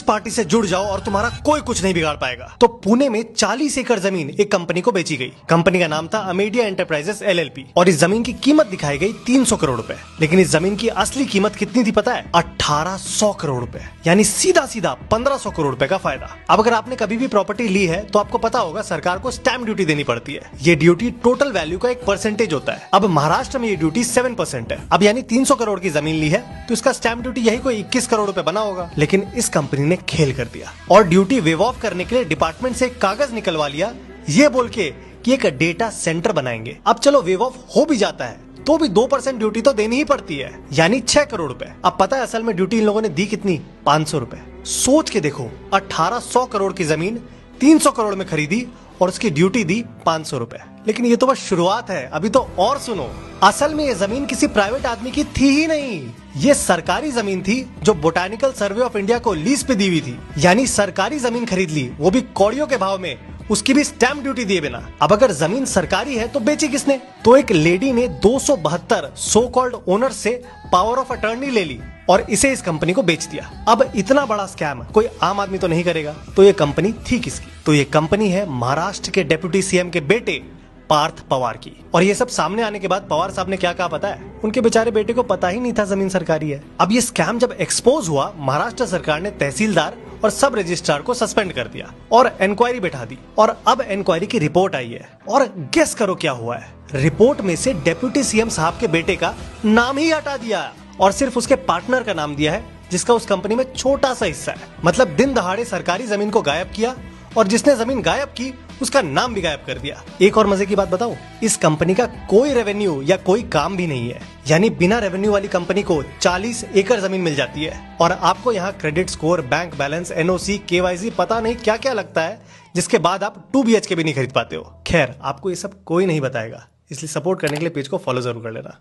Party से जुड़ जाओ और तुम्हारा कोई कुछ नहीं बिगाड़ पाएगा। तो पुणे में 40 एकड़ जमीन एक कंपनी को बेची गई। कंपनी का नाम था अमेडिया एंटरप्राइजेस LLP और इस जमीन की कीमत दिखाई गई 300 करोड़ रुपए। लेकिन इस जमीन की असली कीमत कितनी थी पता है? 1800 करोड़ रुपए, यानी सीधा सीधा 1500 करोड़ रुपए का फायदा। अब अगर आपने कभी भी प्रॉपर्टी ली है तो आपको पता होगा सरकार को स्टैंप ड्यूटी देनी पड़ती है। ये ड्यूटी टोटल वैल्यू का एक परसेंटेज होता है। अब महाराष्ट्र में ये ड्यूटी 7% है। अब यानी 300 करोड़ की जमीन ली है तो इसका स्टैंप ड्यूटी यही कोई 21 करोड़ रुपए बना होगा। लेकिन इस कंपनी ने खेल कर दिया और ड्यूटी वेव ऑफ करने के लिए डिपार्टमेंट से एक कागज निकलवा लिया, ये बोल के कि एक डेटा सेंटर बनाएंगे। अब चलो वेव ऑफ हो भी जाता है तो भी 2% ड्यूटी तो देनी ही पड़ती है, यानी 6 करोड़ रुपए। अब पता है असल में ड्यूटी इन लोगों ने दी कितनी? 500 रुपए। सोच के देखो, 1800 करोड़ की जमीन 300 करोड़ में खरीदी और उसकी ड्यूटी दी 500 रुपए। लेकिन ये तो बस शुरुआत है, अभी तो और सुनो। असल में ये जमीन किसी प्राइवेट आदमी की थी ही नहीं, ये सरकारी जमीन थी जो बोटानिकल सर्वे ऑफ इंडिया को लीज पे दी हुई थी। यानी सरकारी जमीन खरीद ली, वो भी कौड़ियों के भाव में, उसकी भी स्टैंप ड्यूटी दिए बिना। अब अगर जमीन सरकारी है तो बेची किसने? तो एक लेडी ने 272 सो कॉल्ड ओनर से पावर ऑफ अटर्नी ले ली और इसे इस कंपनी को बेच दिया। अब इतना बड़ा स्कैम कोई आम आदमी तो नहीं करेगा, तो ये कंपनी थी किसकी? तो ये कंपनी है महाराष्ट्र के डिप्टी CM के बेटे पार्थ पवार की। और ये सब सामने आने के बाद पवार साहब ने क्या कहा पता है? उनके बेचारे बेटे को पता ही नहीं था जमीन सरकारी है। अब ये स्कैम जब एक्सपोज हुआ, महाराष्ट्र सरकार ने तहसीलदार और सब रजिस्ट्रार को सस्पेंड कर दिया और इंक्वायरी बैठा दी। और अब इंक्वायरी की रिपोर्ट आई है और गेस करो क्या हुआ है? रिपोर्ट में से डिप्टी CM साहब के बेटे का नाम ही हटा दिया और सिर्फ उसके पार्टनर का नाम दिया है, जिसका उस कंपनी में छोटा सा हिस्सा है। मतलब दिन दहाड़े सरकारी जमीन को गायब किया और जिसने जमीन गायब की उसका नाम भी गायब कर दिया। एक और मजे की बात बताऊं, इस कंपनी का कोई रेवेन्यू या कोई काम भी नहीं है। यानी बिना रेवेन्यू वाली कंपनी को 40 एकड़ जमीन मिल जाती है और आपको यहाँ credit score, bank balance, NOC, KYC पता नहीं क्या क्या लगता है, जिसके बाद आप 2 BHK भी नहीं खरीद पाते हो। खैर, आपको ये सब कोई नहीं बताएगा, इसलिए सपोर्ट करने के लिए पेज को फॉलो जरूर कर लेना।